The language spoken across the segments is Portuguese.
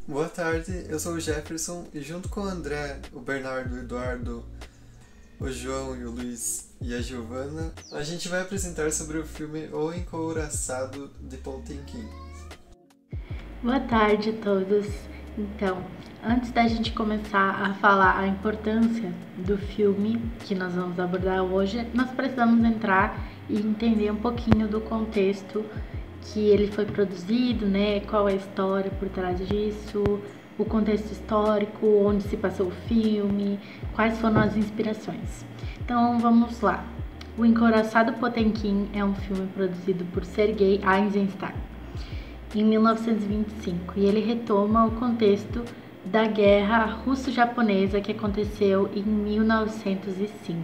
Boa tarde, eu sou o Jefferson e junto com o André, o Bernardo, o Eduardo, o João e o Luiz e a Giovana, a gente vai apresentar sobre o filme O Encouraçado de Potemkin. Boa tarde a todos. Então, antes da gente começar a falar a importância do filme que nós vamos abordar hoje, nós precisamos entrar e entender um pouquinho do contexto que ele foi produzido, né? Qual é a história por trás disso, o contexto histórico, onde se passou o filme, quais foram as inspirações. Então, vamos lá. O Encouraçado Potemkin é um filme produzido por Sergei Eisenstein em 1925 e ele retoma o contexto da guerra russo-japonesa que aconteceu em 1905,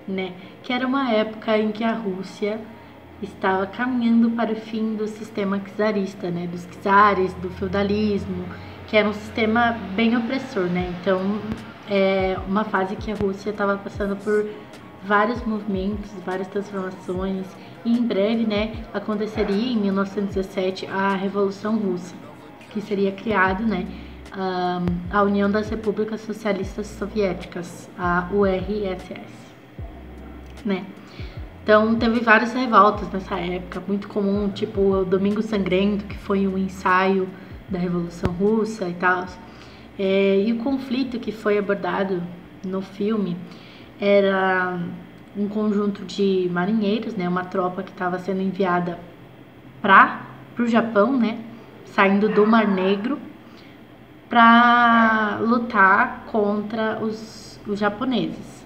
né? Que era uma época em que a Rússia estava caminhando para o fim do sistema czarista, né? Dos czares, do feudalismo, que era um sistema bem opressor, né? Então, é uma fase que a Rússia estava passando por vários movimentos, várias transformações, e em breve, né, aconteceria em 1917 a Revolução Russa, que seria criado, né, a União das Repúblicas Socialistas Soviéticas, a URSS, né. Então teve várias revoltas nessa época, muito comum, tipo o Domingo Sangrento, que foi um ensaio da Revolução Russa e tal. E o conflito que foi abordado no filme era um conjunto de marinheiros, né, uma tropa que estava sendo enviada para o Japão, né, saindo do Mar Negro para lutar contra os japoneses.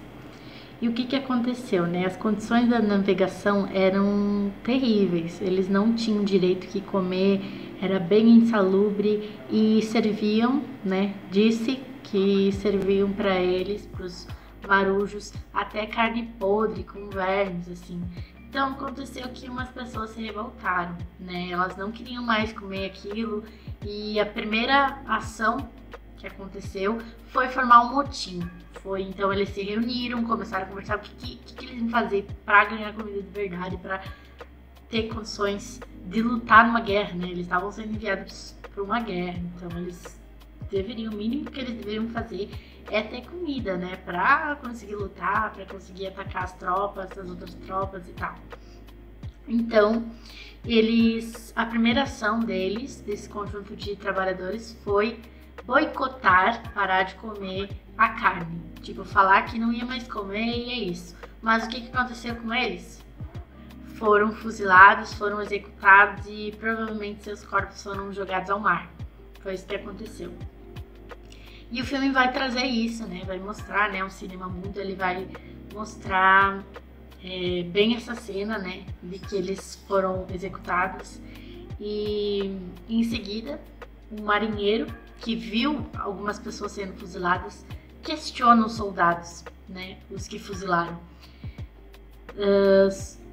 E o que aconteceu, né? As condições da navegação eram terríveis, eles não tinham direito que comer, era bem insalubre e serviam, né? Disse que serviam para eles, para os marujos, até carne podre, com vermes, assim. Então aconteceu que umas pessoas se revoltaram, né? Elas não queriam mais comer aquilo e a primeira ação que aconteceu foi formar um motim. Então eles se reuniram, começaram a conversar o que eles iam fazer para ganhar comida de verdade, para ter condições de lutar numa guerra, né? Eles estavam sendo enviados para uma guerra, então eles deveriam, o mínimo que eles deveriam fazer é ter comida, né? Para conseguir lutar, para conseguir atacar as outras tropas e tal. Então, a primeira ação deles, desse conjunto de trabalhadores, foi boicotar, parar de comer a carne. Tipo, falar que não ia mais comer e é isso. Mas o que aconteceu com eles? Foram fuzilados, foram executados e provavelmente seus corpos foram jogados ao mar. Foi isso que aconteceu. E o filme vai trazer isso, né? Vai mostrar, né? O cinema mudo, ele vai mostrar bem essa cena, né? De que eles foram executados. E em seguida, um marinheiro que viu algumas pessoas sendo fuziladas questiona os soldados, né, os que fuzilaram,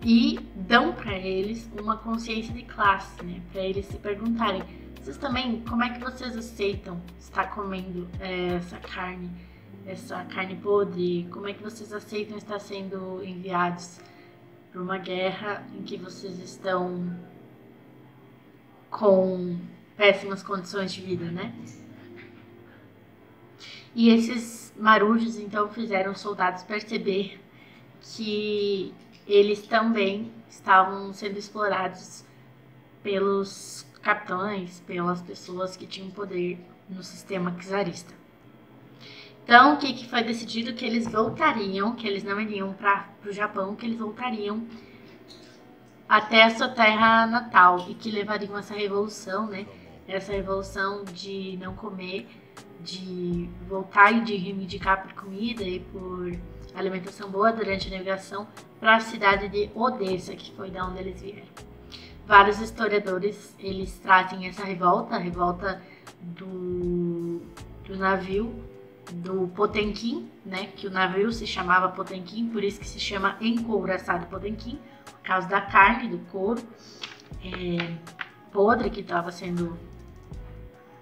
e dão para eles uma consciência de classe, né, para eles se perguntarem, vocês também, como é que vocês aceitam estar comendo essa carne podre, como é que vocês aceitam estar sendo enviados para uma guerra em que vocês estão com péssimas condições de vida, né? E esses marujos, então, fizeram os soldados perceber que eles também estavam sendo explorados pelos capitães, pelas pessoas que tinham poder no sistema czarista. Então, o que foi decidido? Que eles voltariam, que eles não iriam para o Japão, que eles voltariam até a sua terra natal e que levariam essa revolução, né? Essa revolução de não comer, de voltar e de reivindicar por comida e por alimentação boa durante a navegação para a cidade de Odessa, que foi da onde eles vieram. Vários historiadores, eles trazem essa revolta, a revolta do navio do Potemkin, né, que o navio se chamava Potemkin, por isso que se chama Encouraçado Potemkin, por causa da carne, do couro podre que estava sendo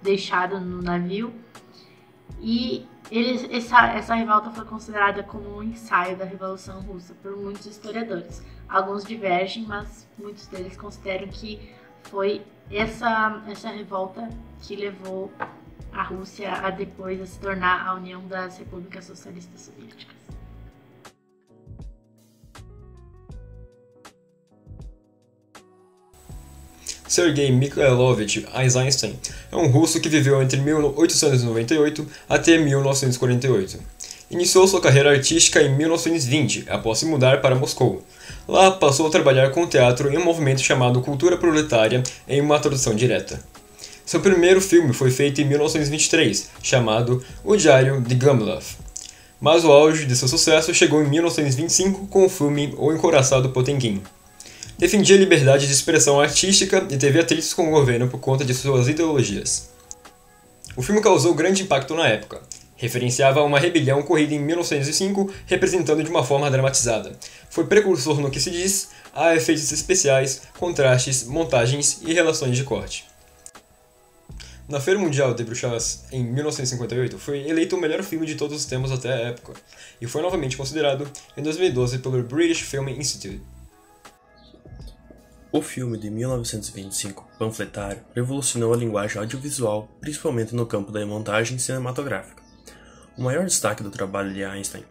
deixado no navio. E essa revolta foi considerada como um ensaio da Revolução Russa por muitos historiadores. Alguns divergem, mas muitos deles consideram que Foi essa revolta que levou a Rússia a depois a se tornar a União das Repúblicas Socialistas Soviéticas. Sergei Mikhailovich Eisenstein é um russo que viveu entre 1898 até 1948. Iniciou sua carreira artística em 1920, após se mudar para Moscou. Lá, passou a trabalhar com teatro em um movimento chamado Cultura Proletária, em uma tradução direta. Seu primeiro filme foi feito em 1923, chamado O Diário de Gamilov. Mas o auge de seu sucesso chegou em 1925 com o filme O Encouraçado Potemkin. Defendia a liberdade de expressão artística e teve atritos com o governo por conta de suas ideologias. O filme causou grande impacto na época. Referenciava uma rebelião ocorrida em 1905, representando de uma forma dramatizada. Foi precursor no que se diz a efeitos especiais, contrastes, montagens e relações de corte. Na Feira Mundial de Bruxelas, em 1958, foi eleito o melhor filme de todos os tempos até a época, e foi novamente considerado em 2012 pelo British Film Institute. O filme de 1925, panfletário, revolucionou a linguagem audiovisual, principalmente no campo da montagem cinematográfica. O maior destaque do trabalho de Einstein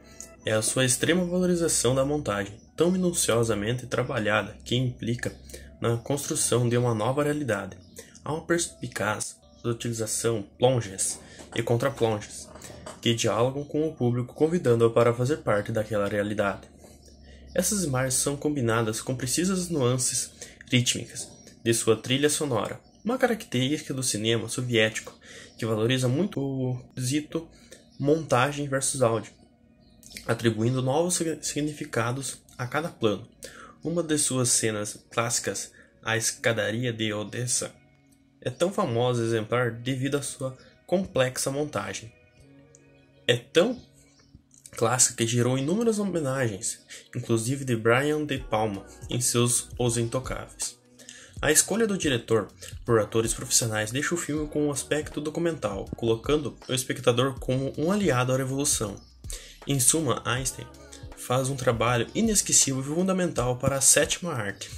é a sua extrema valorização da montagem, tão minuciosamente trabalhada que implica na construção de uma nova realidade. Há uma perspicaz utilização plonges e contraplonges, que dialogam com o público convidando-o para fazer parte daquela realidade. Essas imagens são combinadas com precisas nuances rítmicas de sua trilha sonora, uma característica do cinema soviético que valoriza muito o quesito montagem versus áudio, atribuindo novos significados a cada plano. Uma de suas cenas clássicas, a escadaria de Odessa, é tão famosa e exemplar devido à sua complexa montagem. É tão clássica que gerou inúmeras homenagens, inclusive de Brian De Palma em seus Os Intocáveis. A escolha do diretor por atores profissionais deixa o filme com um aspecto documental, colocando o espectador como um aliado à revolução. Em suma, Einstein faz um trabalho inesquecível e fundamental para a sétima arte.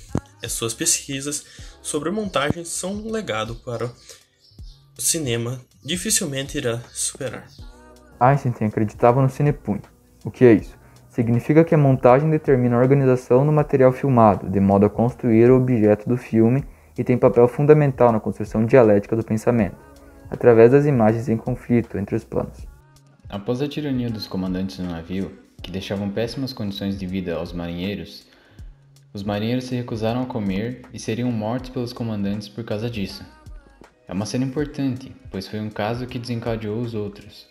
As suas pesquisas sobre montagem são um legado para o cinema dificilmente irá superar. Einstein acreditava no cinepunho. O que é isso? Significa que a montagem determina a organização do material filmado, de modo a construir o objeto do filme e tem papel fundamental na construção dialética do pensamento, através das imagens em conflito entre os planos. Após a tirania dos comandantes do navio, que deixavam péssimas condições de vida aos marinheiros, os marinheiros se recusaram a comer e seriam mortos pelos comandantes por causa disso. É uma cena importante, pois foi um caso que desencadeou os outros,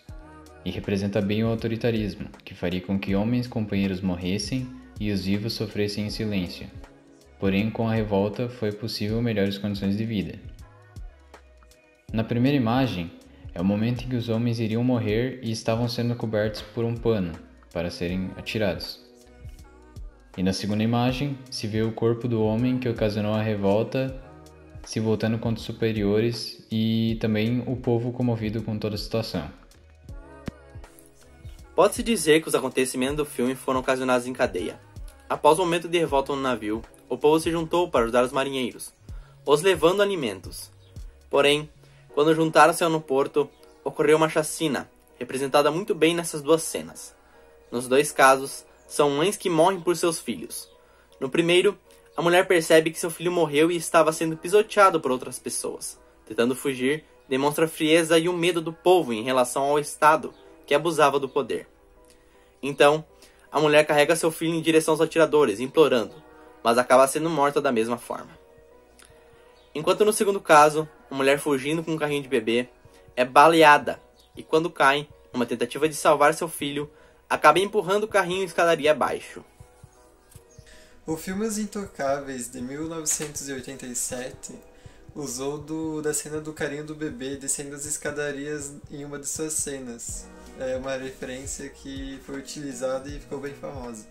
e representa bem o autoritarismo, que faria com que homens companheiros morressem e os vivos sofressem em silêncio. Porém, com a revolta foi possível melhores condições de vida. Na primeira imagem, é o momento em que os homens iriam morrer e estavam sendo cobertos por um pano para serem atirados. E na segunda imagem, se vê o corpo do homem que ocasionou a revolta se voltando contra os superiores e também o povo comovido com toda a situação. Pode-se dizer que os acontecimentos do filme foram ocasionados em cadeia. Após o momento de revolta no navio, o povo se juntou para ajudar os marinheiros, os levando alimentos. Porém, quando juntaram-se no porto, ocorreu uma chacina, representada muito bem nessas duas cenas. Nos dois casos, são mães que morrem por seus filhos. No primeiro, a mulher percebe que seu filho morreu e estava sendo pisoteado por outras pessoas. Tentando fugir, demonstra a frieza e o medo do povo em relação ao Estado, que abusava do poder. Então, a mulher carrega seu filho em direção aos atiradores, implorando, mas acaba sendo morta da mesma forma. Enquanto no segundo caso, a mulher fugindo com um carrinho de bebê é baleada e quando cai, numa tentativa de salvar seu filho, acaba empurrando o carrinho escadaria abaixo. O filme Os Intocáveis, de 1987, usou da cena do carinho do bebê descendo as escadarias em uma de suas cenas. É uma referência que foi utilizada e ficou bem famosa.